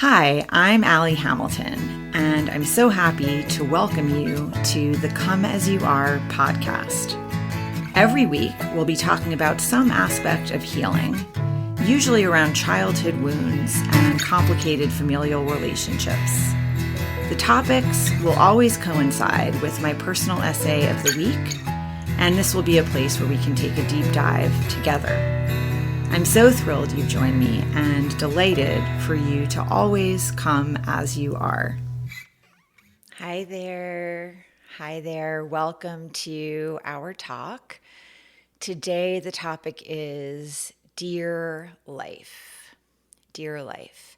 Hi, I'm Allie Hamilton, and I'm so happy to welcome you to the Come As You Are podcast. Every week, we'll be talking about some aspect of healing, usually around childhood wounds and complicated familial relationships. The topics will always coincide with my personal essay of the week, and this will be a place where we can take a deep dive together. I'm so thrilled you've joined me and delighted for you to always come as you are. Hi there. Hi there. Welcome to our talk. Today, the topic is Dear Life. Dear Life.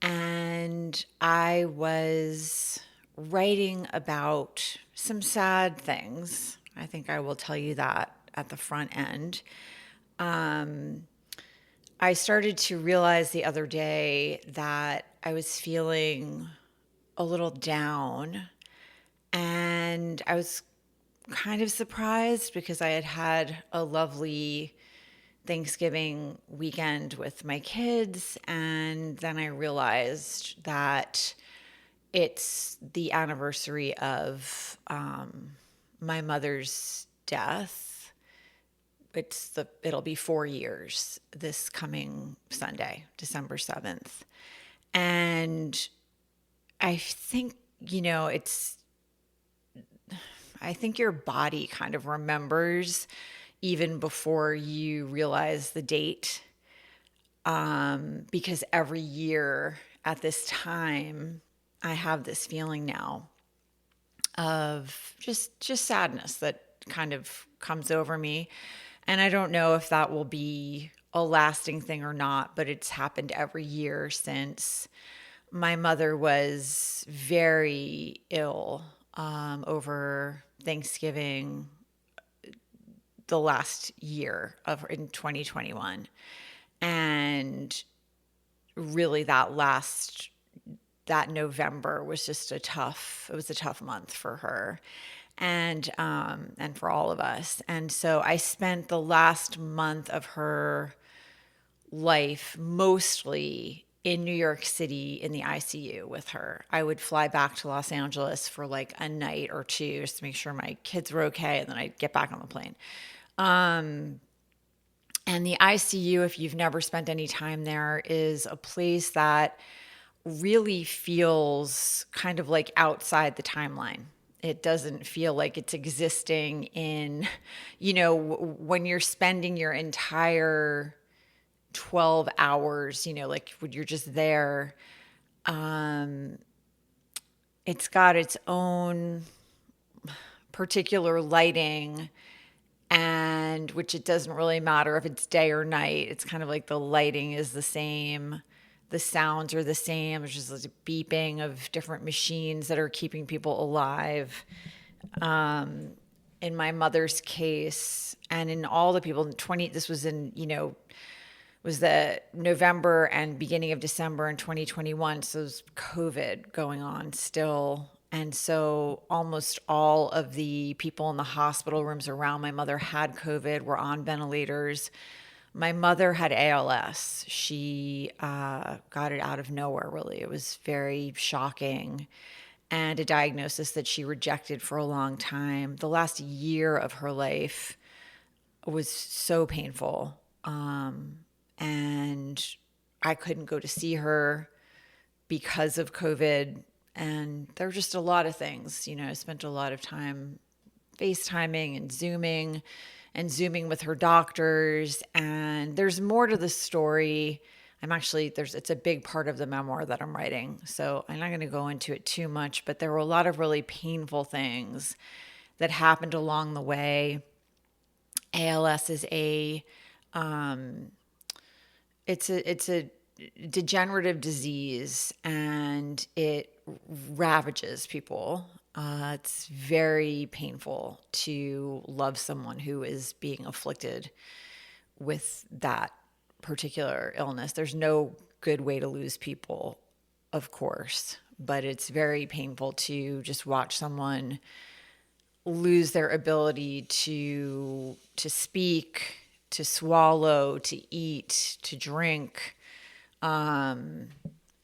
And I was writing about some sad things. I think I will tell you that at the front end. I started to realize the other day that I was feeling a little down, and I was kind of surprised because I had had a lovely Thanksgiving weekend with my kids, and then I realized that it's the anniversary of my mother's death. It'll be 4 years this coming Sunday, December 7th. And I think, I think your body kind of remembers even before you realize the date. Because every year at this time, I have this feeling now of just sadness that kind of comes over me. And I don't know if that will be a lasting thing or not, but it's happened every year since my mother was very ill over Thanksgiving the last year in 2021. And really that November was just it was a tough month for her and for all of us. And so I spent the last month of her life mostly in New York City in the ICU with her. I would fly back to Los Angeles for like a night or two just to make sure my kids were okay, and then I'd get back on the plane. And the ICU, if you've never spent any time there, is a place that really feels kind of like outside the timeline. It doesn't feel like it's existing in, when you're spending your entire 12 hours, like when you're just there, it's got its own particular lighting, and which it doesn't really matter if it's day or night. It's kind of like the lighting is the same. The sounds are the same. There's just like a beeping of different machines that are keeping people alive. In my mother's case, and in all the people, this was in, was the November and beginning of December in 2021. So there's COVID going on still. And so almost all of the people in the hospital rooms around my mother had COVID, were on ventilators. My mother had ALS. She got it out of nowhere, really. It was very shocking, and a diagnosis that she rejected for a long time. The last year of her life was so painful, and I couldn't go to see her because of COVID. And there were just a lot of things. I spent a lot of time FaceTiming and Zooming with her doctors. And there's more to the story. It's a big part of the memoir that I'm writing. So I'm not going to go into it too much, but there were a lot of really painful things that happened along the way. ALS is it's a degenerative disease, and it ravages people. It's very painful to love someone who is being afflicted with that particular illness. There's no good way to lose people, of course, but it's very painful to just watch someone lose their ability to speak, to swallow, to eat, to drink.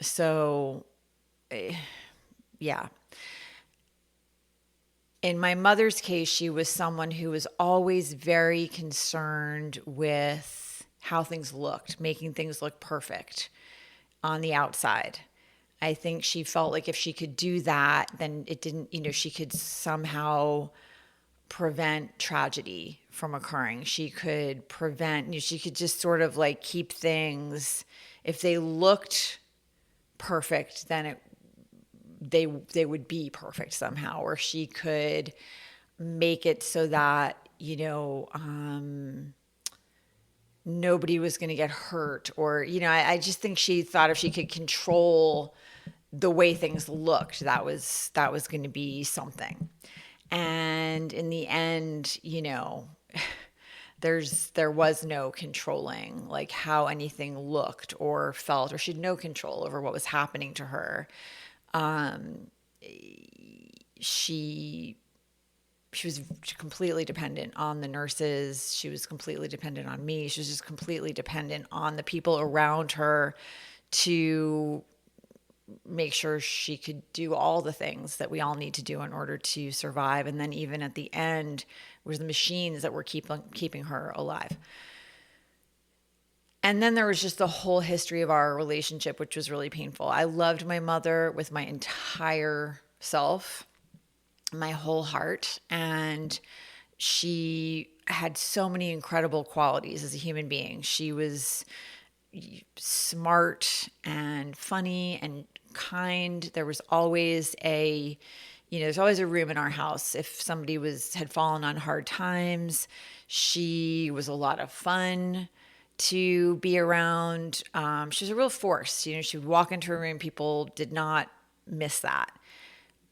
So, yeah. In my mother's case, she was someone who was always very concerned with how things looked, making things look perfect on the outside. I think she felt like if she could do that, then it didn't, she could somehow prevent tragedy from occurring. She could prevent, she could just sort of like keep things, if they looked perfect, then they would be perfect somehow, or she could make it so that nobody was going to get hurt, or I just think she thought if she could control the way things looked, that was going to be something. And in the end, there was no controlling like how anything looked or felt, or she had no control over what was happening to her. She was completely dependent on the nurses. She was completely dependent on me. She was just completely dependent on the people around her to make sure she could do all the things that we all need to do in order to survive. And then even at the end, it was the machines that were keeping her alive. And then there was just the whole history of our relationship, which was really painful. I loved my mother with my entire self, my whole heart. And she had so many incredible qualities as a human being. She was smart and funny and kind. There was always there's always a room in our house if somebody had fallen on hard times. She was a lot of fun to be around. She was a real force. She would walk into a room, people did not miss that.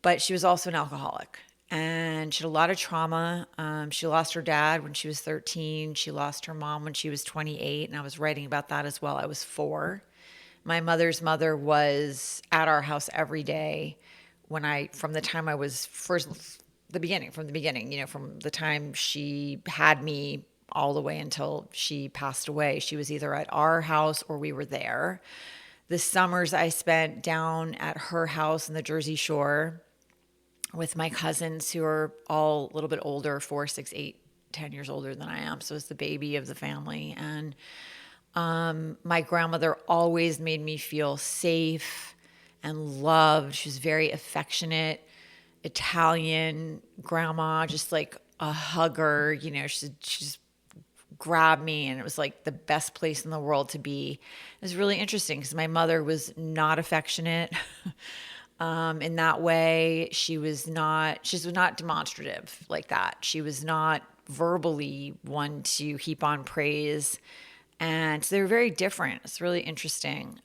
But she was also an alcoholic, and she had a lot of trauma. She lost her dad when she was 13. She lost her mom when she was 28, and I was writing about that as well. I was 4. My mother's mother was at our house every day from the time I was from the beginning, from the time she had me all the way until she passed away. She was either at our house or we were there. The summers I spent down at her house in the Jersey Shore with my cousins, who are all a little bit older, 4, 6, 8, 10 years older than I am. So it's the baby of the family. And my grandmother always made me feel safe and loved. She was very affectionate, Italian grandma, just like a hugger. She just grabbed me, and it was like the best place in the world to be. It was really interesting because my mother was not affectionate in that way. She was not demonstrative like that. She was not verbally one to heap on praise. And so they were very different. It's really interesting.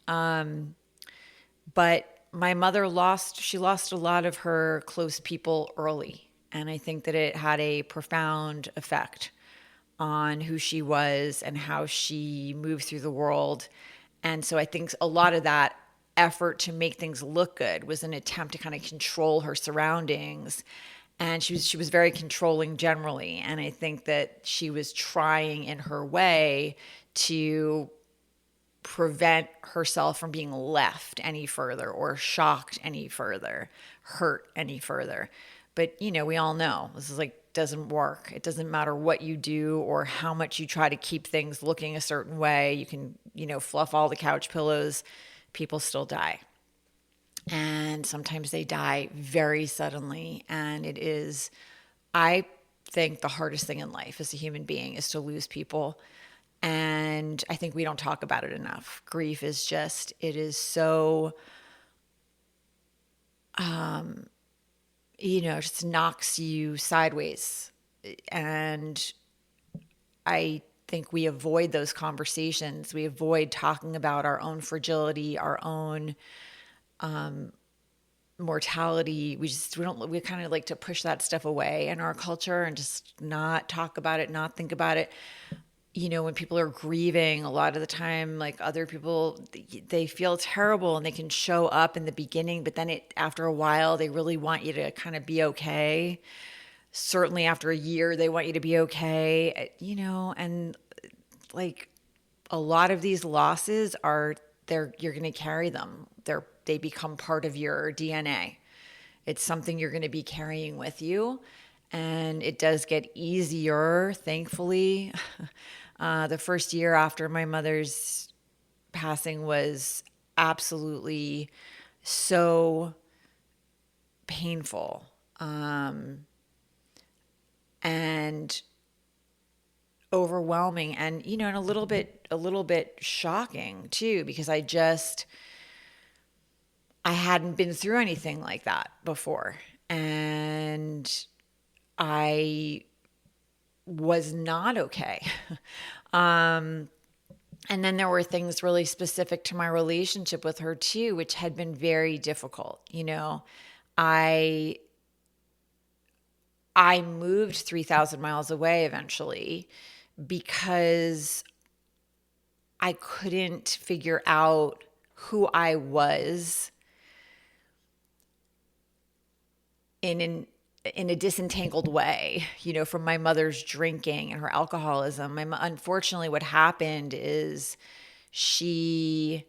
But my mother lost a lot of her close people early. And I think that it had a profound effect on who she was and how she moved through the world. And so I think a lot of that effort to make things look good was an attempt to kind of control her surroundings. And she was very controlling generally. And I think that she was trying in her way to prevent herself from being left any further or shocked any further, hurt any further. But, we all know this is like, doesn't work. It doesn't matter what you do or how much you try to keep things looking a certain way. You can, fluff all the couch pillows. People still die. And sometimes they die very suddenly. And it is, I think, the hardest thing in life as a human being is to lose people. And I think we don't talk about it enough. Grief is just, it is so, just knocks you sideways. And I think we avoid those conversations. We avoid talking about our own fragility, our own mortality. We kind of like to push that stuff away in our culture and just not talk about it, not think about it. When people are grieving, a lot of the time, like other people, they feel terrible and they can show up in the beginning, but then after a while, they really want you to kind of be okay. Certainly after a year, they want you to be okay, and like a lot of these losses you're going to carry them they become part of your DNA. It's something you're going to be carrying with you. And it does get easier, thankfully. The first year after my mother's passing was absolutely so painful, and overwhelming, and and a little bit shocking too, because I hadn't been through anything like that before, and I was not okay. And then there were things really specific to my relationship with her too, which had been very difficult. I I moved 3,000 miles away eventually because I couldn't figure out who I was in a disentangled way, from my mother's drinking and her alcoholism. Unfortunately, what happened is she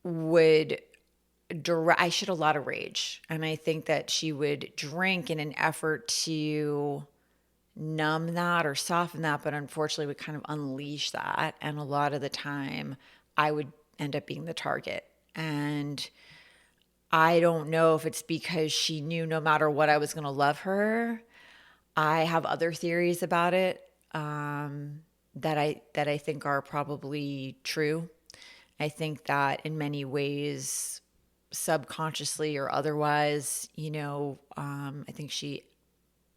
would I had a lot of rage, and I think that she would drink in an effort to numb that or soften that, but unfortunately would kind of unleash that. And a lot of the time I would end up being the target. And I don't know if it's because she knew no matter what I was going to love her. I have other theories about it, that I think are probably true. I think that in many ways, subconsciously or otherwise, I think she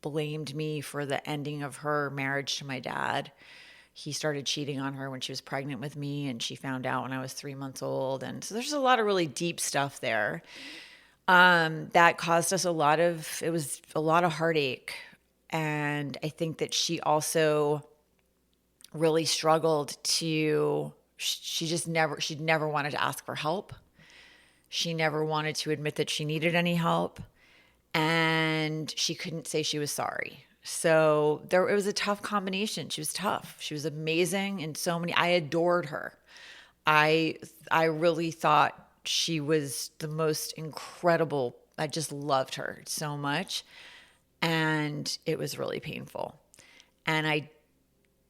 blamed me for the ending of her marriage to my dad. He started cheating on her when she was pregnant with me, and she found out when I was 3 months old. And so there's a lot of really deep stuff there, that caused us it was a lot of heartache. And I think that she also really struggled she'd never wanted to ask for help. She never wanted to admit that she needed any help, and she couldn't say she was sorry. So it was a tough combination. She was tough. She was amazing in so many. I adored her. I really thought she was the most incredible. I just loved her so much, and it was really painful. And I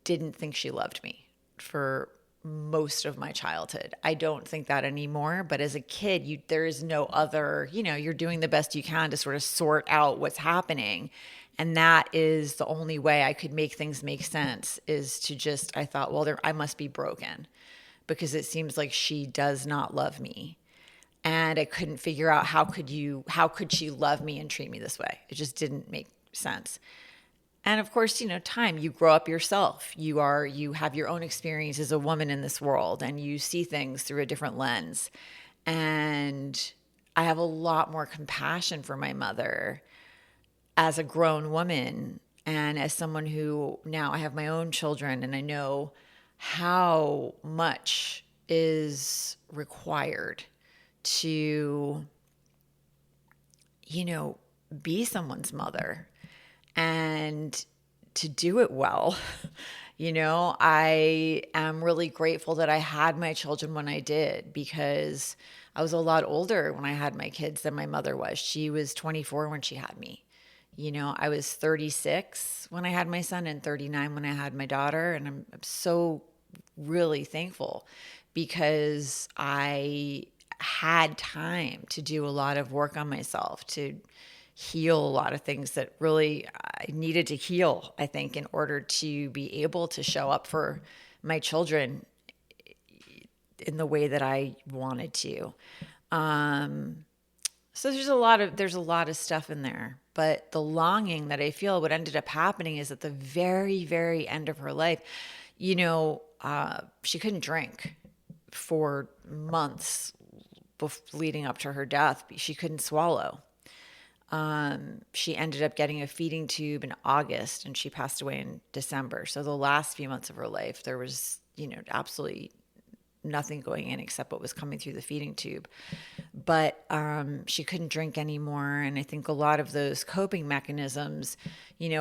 didn't think she loved me for most of my childhood. I don't think that anymore. But as a kid, there is no other, you're doing the best you can to sort of sort out what's happening. And that is the only way I could make things make sense, is to I thought, well, I must be broken, because it seems like she does not love me. And I couldn't figure out how could she love me and treat me this way? It just didn't make sense. And of course, time, you grow up yourself. You have your own experience as a woman in this world, and you see things through a different lens. And I have a lot more compassion for my mother as a grown woman, and as someone who now I have my own children, and I know how much is required to, be someone's mother. And to do it well, I am really grateful that I had my children when I did, because I was a lot older when I had my kids than my mother was. She was 24 when she had me. I was 36 when I had my son and 39 when I had my daughter. And I'm so really thankful, because I had time to do a lot of work on myself, to heal a lot of things that really I needed to heal, I think, in order to be able to show up for my children in the way that I wanted to. So there's a lot of stuff in there. But the longing that I feel, what ended up happening is at the very, very end of her life, she couldn't drink for months leading up to her death. She couldn't swallow. She ended up getting a feeding tube in August, and she passed away in December. So the last few months of her life, there was, absolutely nothing going in except what was coming through the feeding tube. But she couldn't drink anymore. And I think a lot of those coping mechanisms,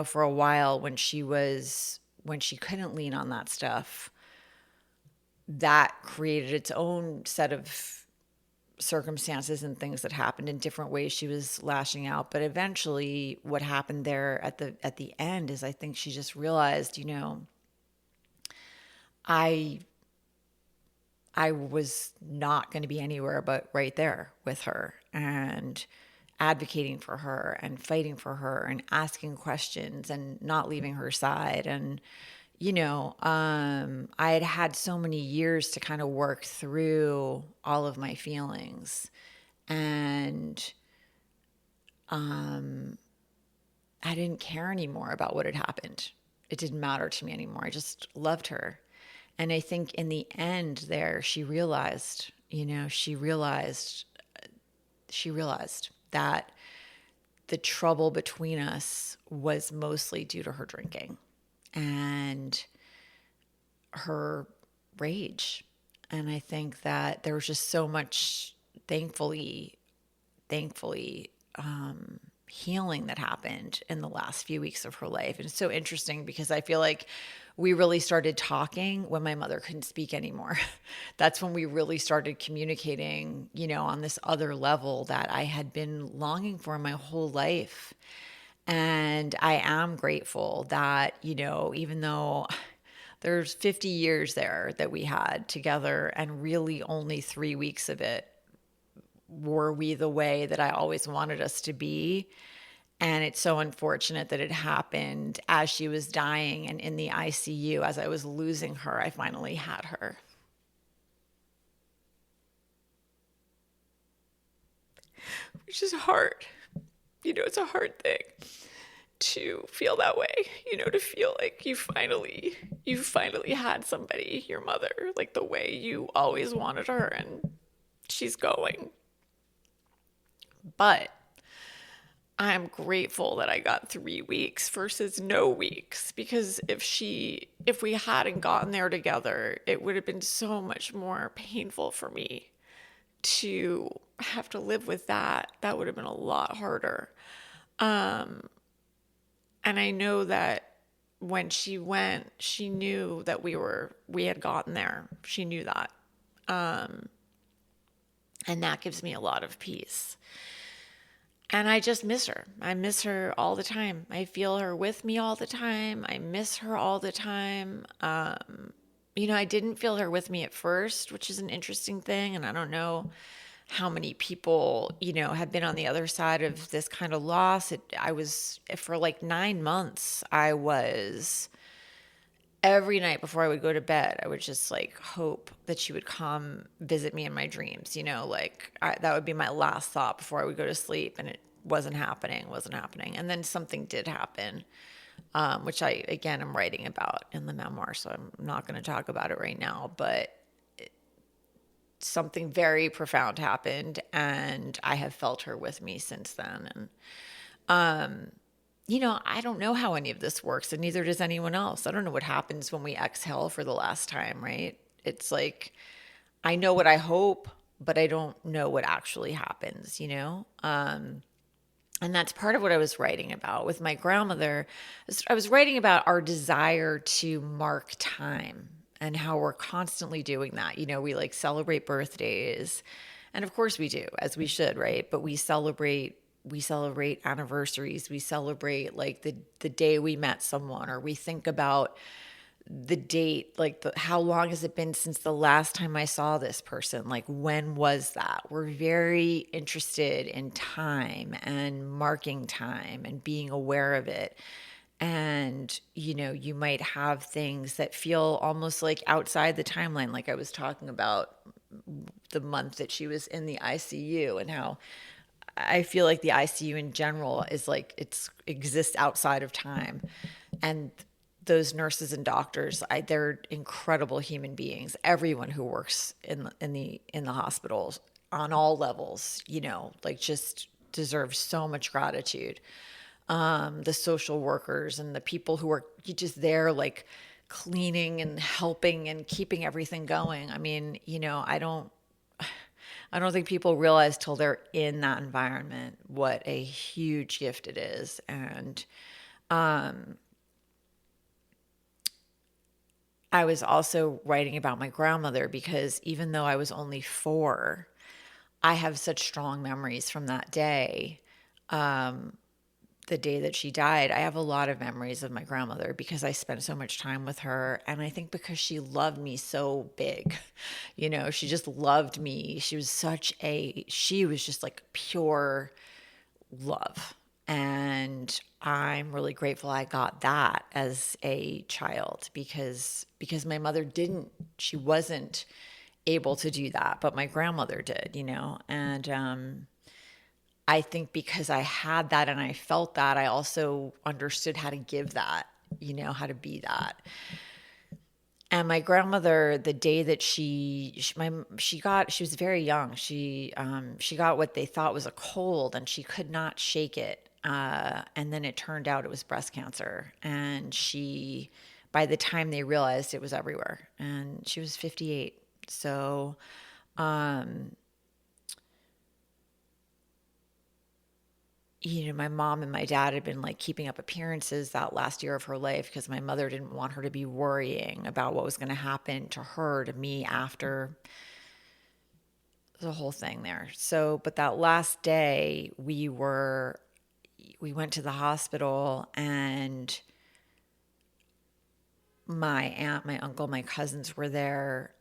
for a while when she couldn't lean on that stuff, that created its own set of circumstances and things that happened in different ways she was lashing out. But eventually what happened there at the end is I think she just realized, I I was not going to be anywhere but right there with her and advocating for her and fighting for her and asking questions and not leaving her side. And, I had had so many years to kind of work through all of my feelings. And I didn't care anymore about what had happened. It didn't matter to me anymore. I just loved her. And I think in the end there, she realized that the trouble between us was mostly due to her drinking and her rage. And I think that there was just so much, thankfully, healing that happened in the last few weeks of her life. And it's so interesting because I feel like we really started talking when my mother couldn't speak anymore. That's when we really started communicating, on this other level that I had been longing for my whole life. And I am grateful that, even though there's 50 years there that we had together and really only 3 weeks of it were we the way that I always wanted us to be. And it's so unfortunate that it happened as she was dying and in the ICU, as I was losing her, I finally had her. Which is hard. It's a hard thing to feel that way, to feel like you finally had somebody, your mother, like the way you always wanted her, and she's going. But I'm grateful that I got 3 weeks versus no weeks, because if we hadn't gotten there together, it would have been so much more painful for me to have to live with that. That would have been a lot harder. And I know that when she went, she knew that we had gotten there. She knew that. And that gives me a lot of peace. And I just miss her. I miss her all the time. I feel her with me all the time. I miss her all the time. I didn't feel her with me at first, which is an interesting thing. And I don't know how many people, have been on the other side of this kind of loss. For like 9 months, I was every night before I would go to bed, I would just like hope that she would come visit me in my dreams, that would be my last thought before I would go to sleep. And it wasn't happening. And then something did happen, which I, again, am writing about in the memoir. So I'm not going to talk about it right now, but something very profound happened and I have felt her with me since then. And, I don't know how any of this works, and neither does anyone else. I don't know what happens when we exhale for the last time, right? It's like, I know what I hope, but I don't know what actually happens, And that's part of what I was writing about with my grandmother. I was writing about our desire to mark time and how we're constantly doing that. We like celebrate birthdays, and of course we do, as we should, right? But we celebrate anniversaries. We celebrate like the day we met someone, or we think about the date, like how long has it been since the last time I saw this person? Like, when was that? We're very interested in time and marking time and being aware of it. And, you might have things that feel almost like outside the timeline. Like I was talking about the month that she was in the ICU, and how I feel like the ICU in general is like it exists outside of time. And those nurses and doctors, they're incredible human beings. Everyone who works in the hospitals on all levels, like just deserves so much gratitude. The social workers and the people who are just there, like cleaning and helping and keeping everything going. I mean, I don't think people realize till they're in that environment what a huge gift it is. And I was also writing about my grandmother because even though I was only 4, I have such strong memories from that day. The day that she died, I have a lot of memories of my grandmother because I spent so much time with her. And I think because she loved me so big, she just loved me. She was just like pure love. And I'm really grateful I got that as a child because my mother didn't, she wasn't able to do that, but my grandmother did. And I think because I had that and I felt that, I also understood how to give that, how to be that. And my grandmother, the day that she was very young. She got what they thought was a cold, and she could not shake it. And then it turned out it was breast cancer. And by the time they realized, it was everywhere, and she was 58. So, my mom and my dad had been like keeping up appearances that last year of her life because my mother didn't want her to be worrying about what was going to happen to her, to me after the whole thing there. So, but that last day we went to the hospital, and my aunt, my uncle, my cousins were there.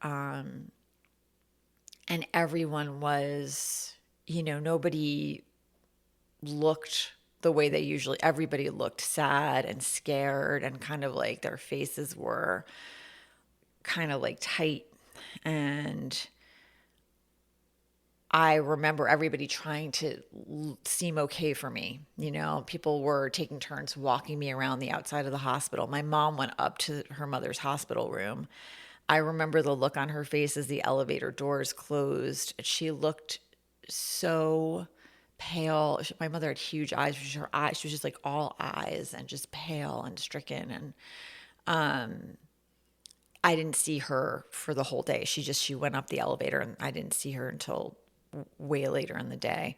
And everyone was, nobody looked the way they usually, everybody looked sad and scared, and kind of like their faces were kind of like tight. And I remember everybody trying to seem okay for me. People were taking turns walking me around the outside of the hospital. My mom went up to her mother's hospital room. I remember the look on her face as the elevator doors closed. She looked so pale. My mother had huge eyes. She was just like all eyes and just pale and stricken. And I didn't see her for the whole day. She went up the elevator, and I didn't see her until way later in the day.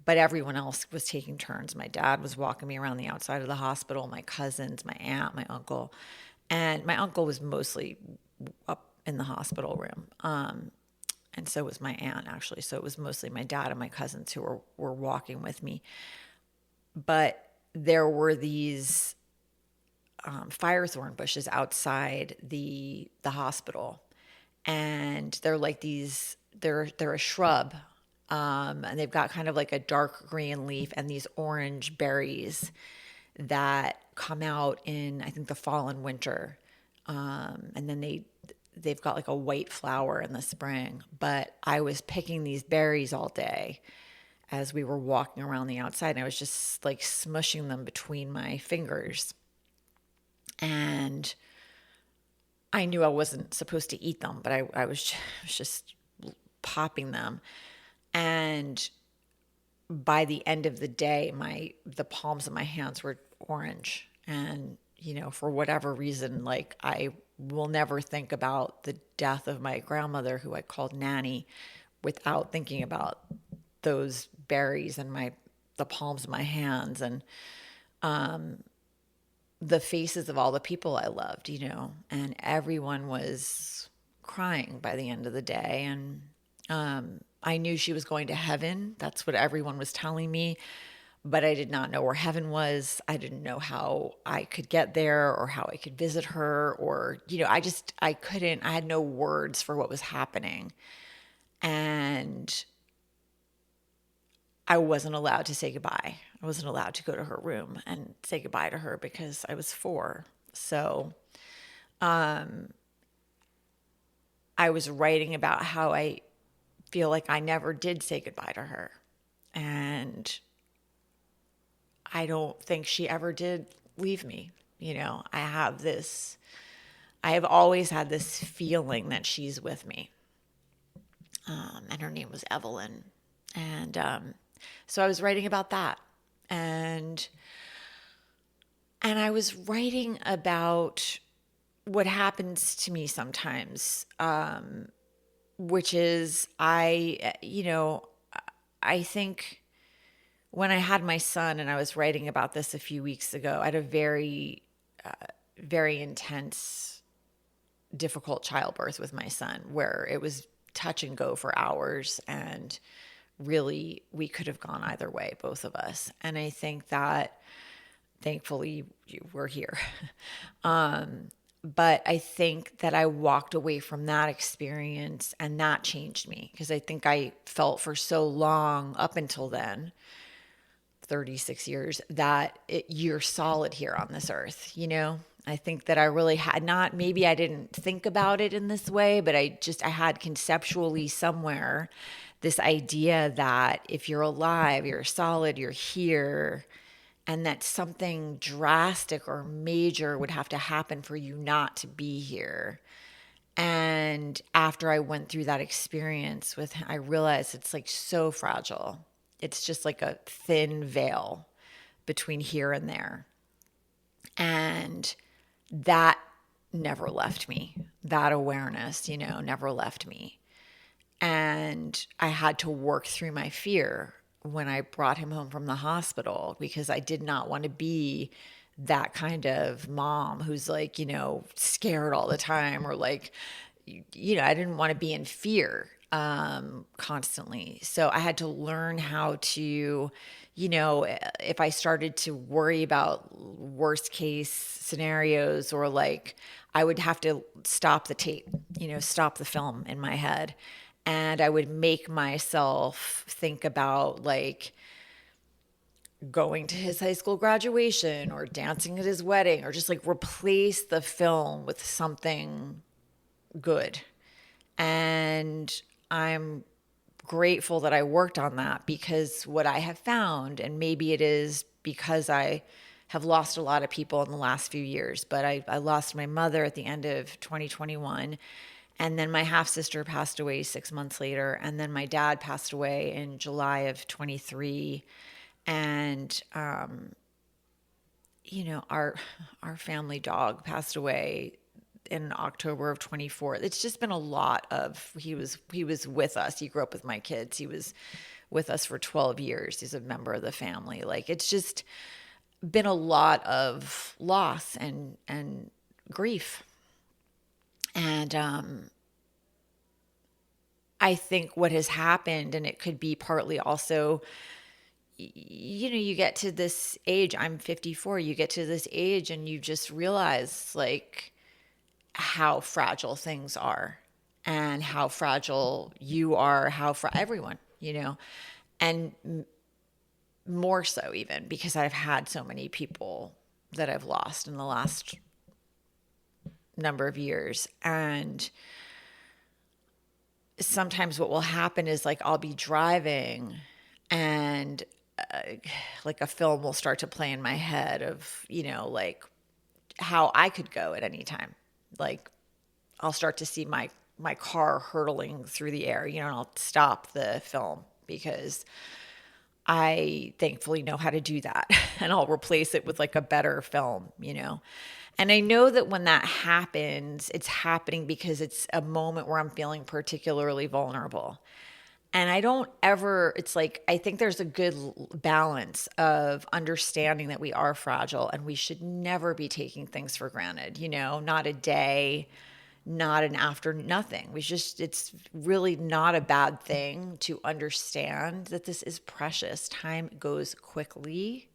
But everyone else was taking turns. My dad was walking me around the outside of the hospital, my cousins, my aunt, my uncle. And my uncle was mostly up in the hospital room. And so was my aunt, actually. So it was mostly my dad and my cousins who were walking with me. But there were these firethorn bushes outside the hospital, and they're like these. They're a shrub, and they've got kind of like a dark green leaf and these orange berries that come out in, I think, the fall and winter, and then they've got like a white flower in the spring. But I was picking these berries all day as we were walking around the outside, and I was just like smushing them between my fingers. And I knew I wasn't supposed to eat them, but I was just popping them. And by the end of the day, the palms of my hands were orange. And, for whatever reason, like, I will never think about the death of my grandmother, who I called Nanny, without thinking about those berries and the palms of my hands, and the faces of all the people I loved, and everyone was crying by the end of the day. And I knew she was going to heaven. That's what everyone was telling me. But I did not know where heaven was. I didn't know how I could get there or how I could visit her, or, I couldn't, I had no words for what was happening. And I wasn't allowed to say goodbye. I wasn't allowed to go to her room and say goodbye to her because I was 4. So I was writing about how I feel like I never did say goodbye to her. And I don't think she ever did leave me. I have always had this feeling that she's with me. And her name was Evelyn. And so I was writing about that. And I was writing about what happens to me sometimes, which is I think when I had my son, and I was writing about this a few weeks ago, I had a very, very intense, difficult childbirth with my son, where it was touch and go for hours. And really, we could have gone either way, both of us. And I think that thankfully we're here. But I think that I walked away from that experience and that changed me, because I think I felt for so long up until then, 36 years, that you're solid here on this earth, you know? I think that I really had not, maybe I didn't think about it in this way, but I had conceptually somewhere this idea that if you're alive, you're solid, you're here, and that something drastic or major would have to happen for you not to be here. And after I went through that experience with him, I realized it's like so fragile. It's just like a thin veil between here and there. And that never left me. That awareness, never left me. And I had to work through my fear when I brought him home from the hospital, because I did not want to be that kind of mom who's like, scared all the time, or like, I didn't want to be in fear constantly. So I had to learn how to, if I started to worry about worst case scenarios, or like I would have to stop the tape, stop the film in my head. And I would make myself think about like going to his high school graduation or dancing at his wedding, or just like replace the film with something good. And I'm grateful that I worked on that, because what I have found, and maybe it is because I have lost a lot of people in the last few years, but I lost my mother at the end of 2021. And then my half sister passed away 6 months later. And then my dad passed away in July of 23. And, our family dog passed away in October of 24. It's just been a lot of, he was with us. He grew up with my kids. He was with us for 12 years. He's a member of the family. Like, it's just been a lot of loss and grief. And I think what has happened, and it could be partly also, you get to this age, I'm 54, you get to this age and you just realize like how fragile things are, and how fragile you are, everyone, and more so even because I've had so many people that I've lost in the last number of years. And sometimes what will happen is like I'll be driving and like a film will start to play in my head of, like how I could go at any time. Like I'll start to see my car hurtling through the air, and I'll stop the film because I thankfully know how to do that, and I'll replace it with like a better film, And I know that when that happens, it's happening because it's a moment where I'm feeling particularly vulnerable. And I don't ever, it's like, I think there's a good balance of understanding that we are fragile and we should never be taking things for granted, not a day, not an after, nothing. It's really not a bad thing to understand that this is precious. Time goes quickly.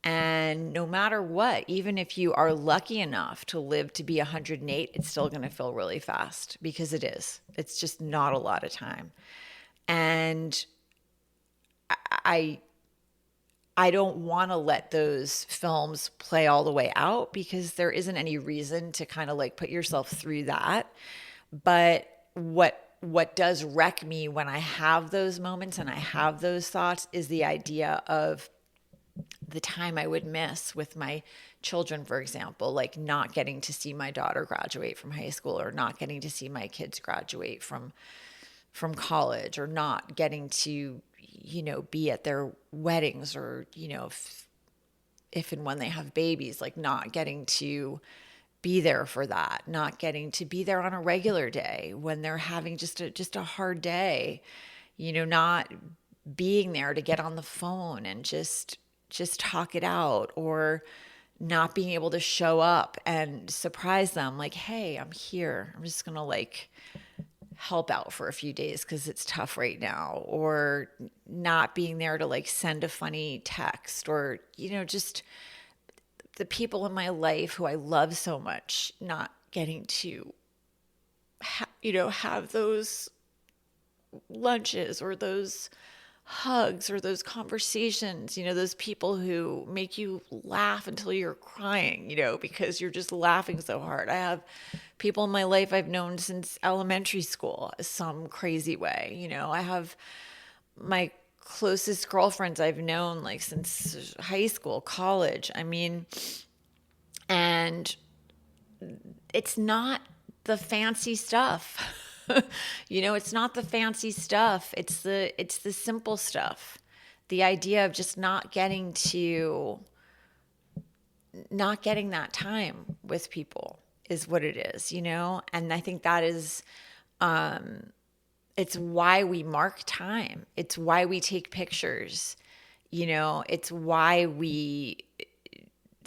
And no matter what, even if you are lucky enough to live to be 108, it's still going to feel really fast, because it is. It's just not a lot of time. And I don't want to let those films play all the way out, because there isn't any reason to kind of like put yourself through that. But what does wreck me when I have those moments and I have those thoughts is the idea of the time I would miss with my children, for example, like not getting to see my daughter graduate from high school, or not getting to see my kids graduate from college, or not getting to, be at their weddings, or, if and when they have babies, like not getting to be there for that, not getting to be there on a regular day when they're having just a hard day, not being there to get on the phone and just talk it out, or not being able to show up and surprise them like, hey, I'm here. I'm just going to like help out for a few days because it's tough right now, or not being there to like send a funny text, or, just the people in my life who I love so much, not getting to, have those lunches or those hugs or those conversations, those people who make you laugh until you're crying, because you're just laughing so hard. I have people in my life I've known since elementary school, some crazy way. I have my closest girlfriends I've known like since high school, college. I mean, and it's not the fancy stuff. It's not the fancy stuff. It's the simple stuff. The idea of just not getting that time with people is what it is, And I think that is it's why we mark time. It's why we take pictures. It's why we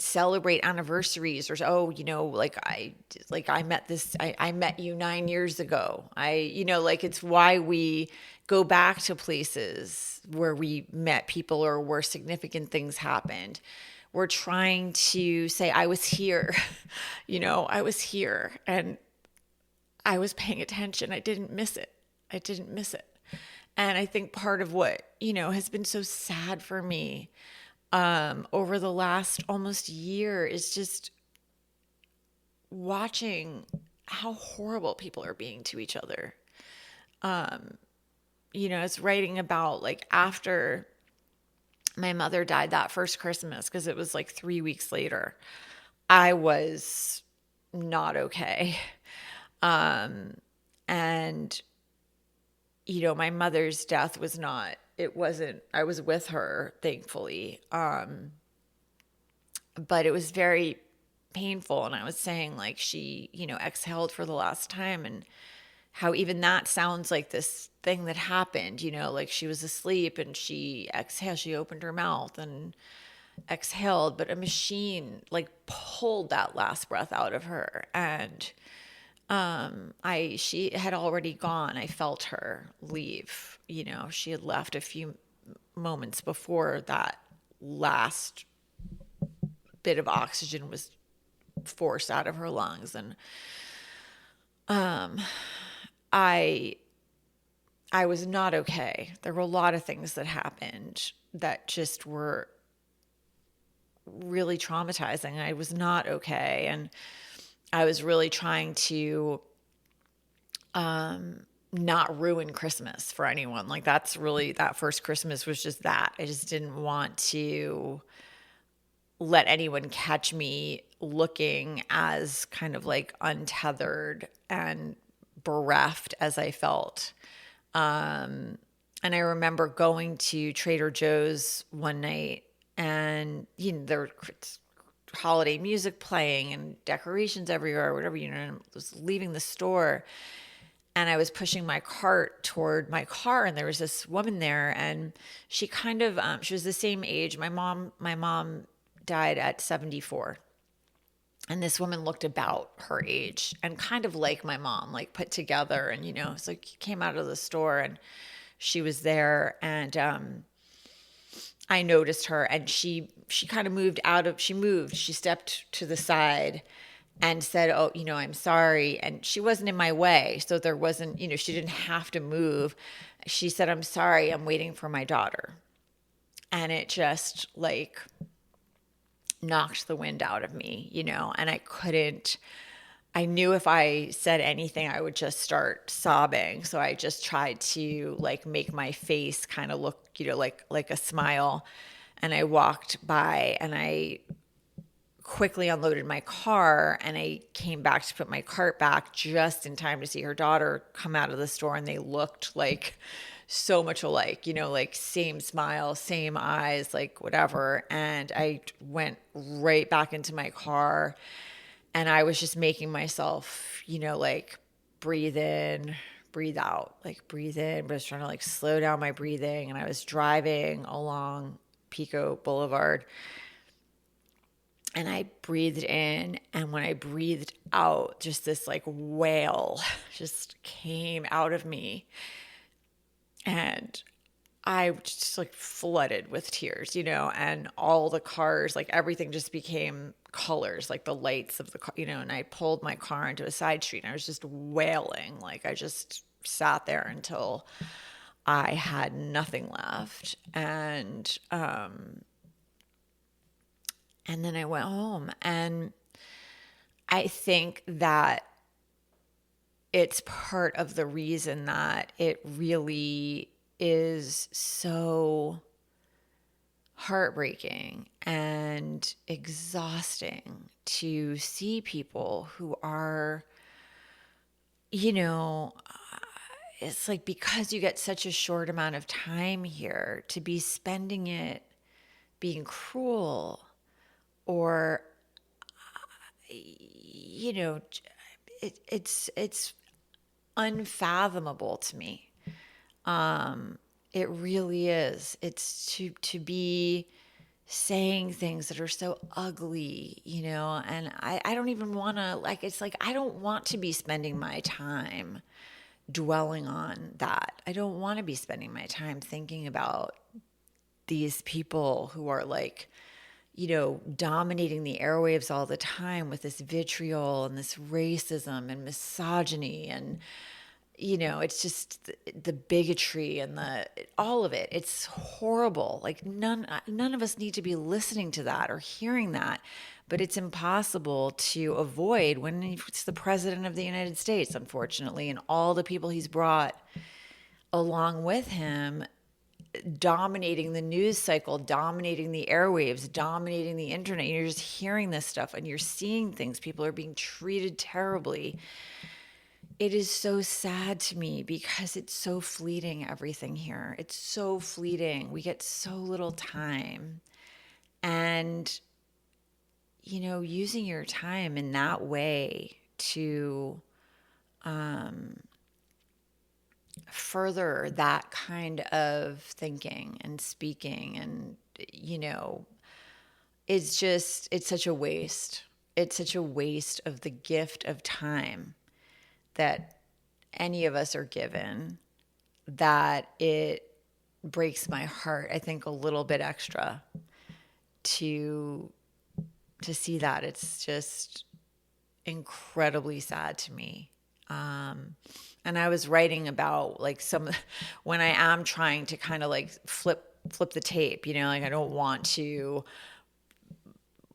celebrate anniversaries, or I met you 9 years ago. It's why we go back to places where we met people or where significant things happened. We're trying to say, I was here, I was here and I was paying attention. I didn't miss it. And I think part of what, has been so sad for me over the last almost year is just watching how horrible people are being to each other. It's writing about like after my mother died that first Christmas, because it was like 3 weeks later, I was not okay. And, my mother's death I was with her, thankfully. But it was very painful. And I was saying like she, exhaled for the last time, and how even that sounds like this thing that happened, like she was asleep and she exhaled, she opened her mouth and exhaled, but a machine like pulled that last breath out of her. And she had already gone. I felt her leave. She had left a few moments before that last bit of oxygen was forced out of her lungs. And I was not okay. There were a lot of things that happened that just were really traumatizing. I was not okay. And I was really trying to not ruin Christmas for anyone. Like that's really, that first Christmas was just that. I just didn't want to let anyone catch me looking as kind of like untethered and bereft as I felt. And I remember going to Trader Joe's one night, and there was holiday music playing and decorations everywhere, or whatever, and I was leaving the store, and I was pushing my cart toward my car, and there was this woman there, and she kind of, she was the same age. My mom died at 74. And this woman looked about her age and kind of like my mom, like put together. And, so came out of the store and she was there, and I noticed her, and she kind of she stepped to the side and said, oh, I'm sorry. And she wasn't in my way. So there wasn't, she didn't have to move. She said, I'm sorry, I'm waiting for my daughter. And it just like knocked the wind out of me, and I knew if I said anything, I would just start sobbing. So I just tried to like make my face kind of look, like a smile. And I walked by and I quickly unloaded my car, and I came back to put my cart back just in time to see her daughter come out of the store, and they looked like so much alike, like same smile, same eyes, like whatever. And I went right back into my car, and I was just making myself, like breathe in, breathe out, like breathe in, but I was trying to like slow down my breathing. And I was driving along Pico Boulevard, And I breathed in, and when I breathed out, just this like wail just came out of me. And I just like flooded with tears, and all the cars, like everything just became colors, like the lights of the car, and I pulled my car into a side street and I was just wailing. Like I just sat there until I had nothing left. And then I went home, and I think that it's part of the reason that it really is so heartbreaking and exhausting to see people who are, you know, it's like because you get such a short amount of time here to be spending it being cruel or, you know, it's unfathomable to me. It really is. It's to be saying things that are so ugly, and I don't even want to, like, it's like, I don't want to be spending my time dwelling on that. I don't want to be spending my time thinking about these people who are like, dominating the airwaves all the time with this vitriol and this racism and misogyny and it's just the bigotry and all of it. It's horrible. Like none of us need to be listening to that or hearing that, but it's impossible to avoid when it's the president of the United States, unfortunately, and all the people he's brought along with him dominating the news cycle, dominating the airwaves, dominating the internet. You're just hearing this stuff and you're seeing things. People are being treated terribly. It is so sad to me because it's so fleeting, everything here. It's so fleeting. We get so little time. And, using your time in that way to further that kind of thinking and speaking and, it's such a waste. It's such a waste of the gift of time that any of us are given, that it breaks my heart, I think, a little bit extra to see that. It's just incredibly sad to me. And I was writing about like when I am trying to kind of like flip the tape, like I don't want to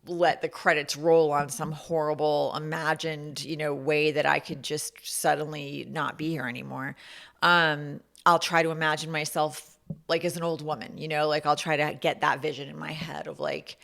let the credits roll on some horrible imagined, way that I could just suddenly not be here anymore. I'll try to imagine myself like as an old woman, like I'll try to get that vision in my head of like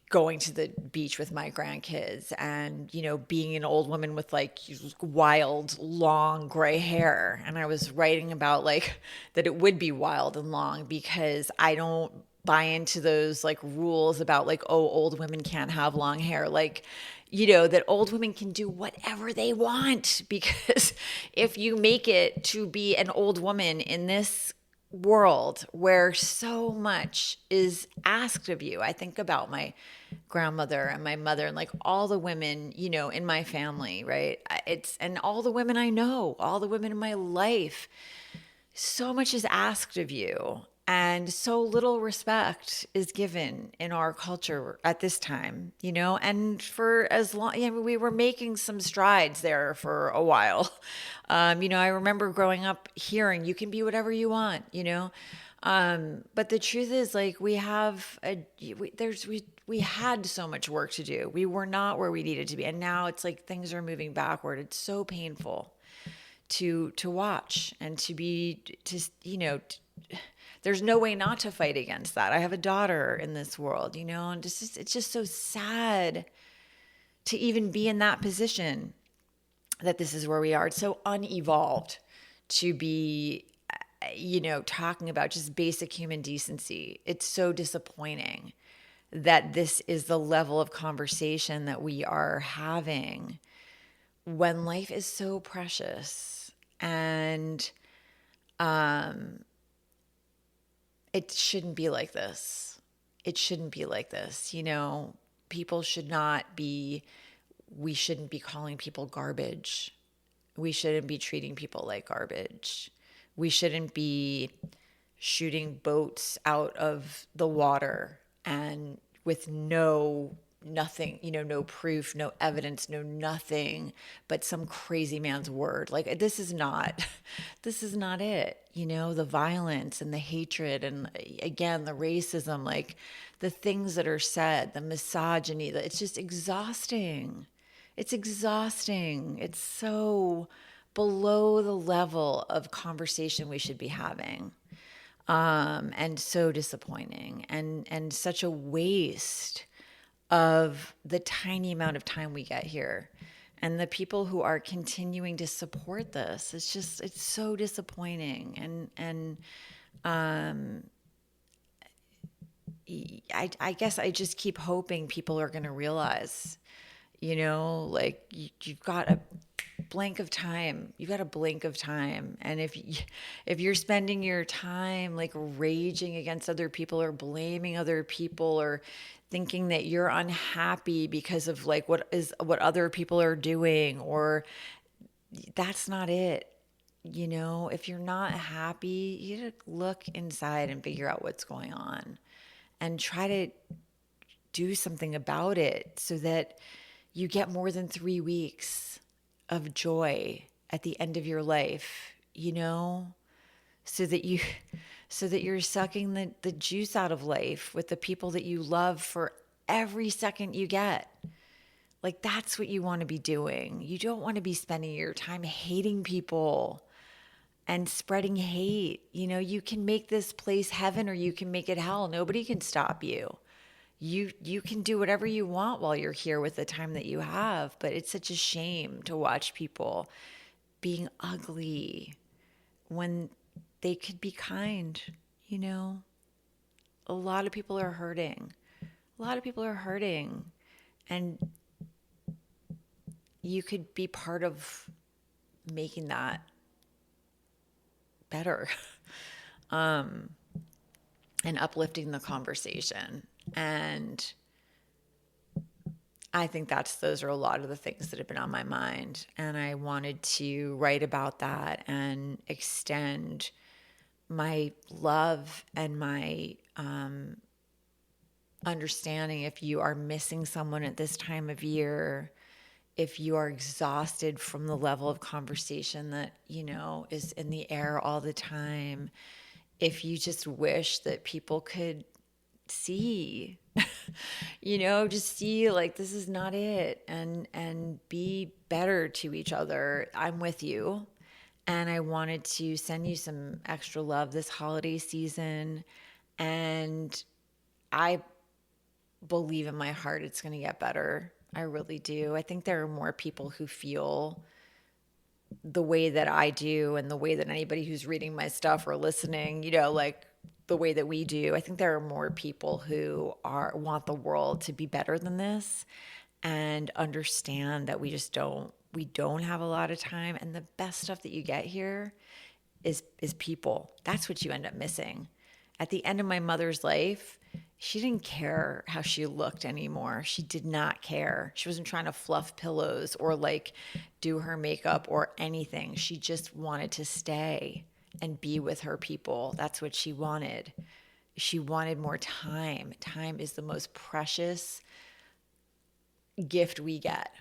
going to the beach with my grandkids and, being an old woman with like wild, long gray hair. And I was writing about like that it would be wild and long because I don't buy into those like rules about like, oh, old women can't have long hair. Like, that old women can do whatever they want because if you make it to be an old woman in this world where so much is asked of you. I think about my grandmother and my mother and like all the women, in my family, right? And all the women I know, all the women in my life. So much is asked of you and so little respect is given in our culture at this time, and for as long, we were making some strides there for a while. I remember growing up hearing you can be whatever you want, but the truth is like we had so much work to do. We were not where we needed to be. And now it's like things are moving backward. It's so painful to watch and to be there's no way not to fight against that. I have a daughter in this world, and it's just so sad to even be in that position that this is where we are. It's so unevolved to be, talking about just basic human decency. It's so disappointing that this is the level of conversation that we are having when life is so precious. And it shouldn't be like this. It shouldn't be like this. people should not be, we shouldn't be calling people garbage. We shouldn't be treating people like garbage. We shouldn't be shooting boats out of the water and with nothing, no proof, no evidence, no nothing but some crazy man's word. Like this is not it. The violence and the hatred and again the racism, like the things that are said, the misogyny, it's just exhausting. It's exhausting. It's so below the level of conversation we should be having. And so disappointing and such a waste of the tiny amount of time we get here. And the people who are continuing to support this, it's so disappointing. I guess I just keep hoping people are going to realize, like you've got a blink of time. You got a blink of time. And if you're spending your time like raging against other people or blaming other people or thinking that you're unhappy because of like what other people are doing, or that's not it. If you're not happy, you gotta look inside and figure out what's going on and try to do something about it so that you get more than 3 weeks of joy at the end of your life, so that you're sucking the juice out of life with the people that you love for every second you get. Like that's what you want to be doing. You don't want to be spending your time hating people and spreading hate. You can make this place heaven or you can make it hell. Nobody can stop you. You can do whatever you want while you're here with the time that you have, but it's such a shame to watch people being ugly when they could be kind. A lot of people are hurting. And you could be part of making that better. And uplifting the conversation. And I think those are a lot of the things that have been on my mind. And I wanted to write about that and extend my love and my understanding. If you are missing someone at this time of year, if you are exhausted from the level of conversation that, is in the air all the time, if you just wish that people could see, just see like this is not it, and be better to each other. I'm with you. And I wanted to send you some extra love this holiday season. And I believe in my heart it's going to get better. I really do. I think there are more people who feel the way that I do and the way that anybody who's reading my stuff or listening, like the way that we do. I think there are more people who want the world to be better than this and understand that we don't have a lot of time. And the best stuff that you get here is people. That's what you end up missing. At the end of my mother's life, she didn't care how she looked anymore. She did not care. She wasn't trying to fluff pillows or like do her makeup or anything. She just wanted to stay and be with her people. That's what she wanted. She wanted more time. Time is the most precious gift we get.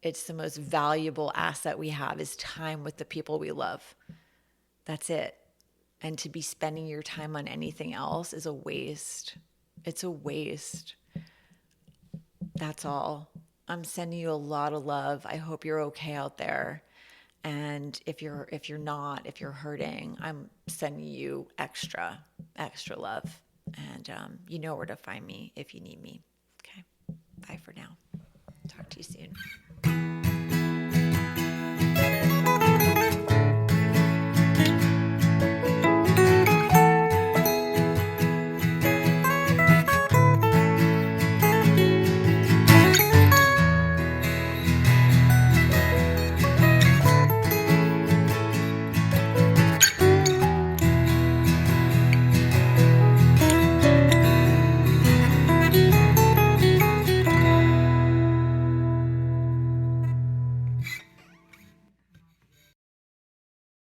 It's the most valuable asset we have is time with the people we love. That's it. And to be spending your time on anything else is a waste. It's a waste. That's all. I'm sending you a lot of love. I hope you're okay out there. And if you're hurting, I'm sending you extra love. And you know where to find me if you need me. Okay. Bye for now. Talk to you soon.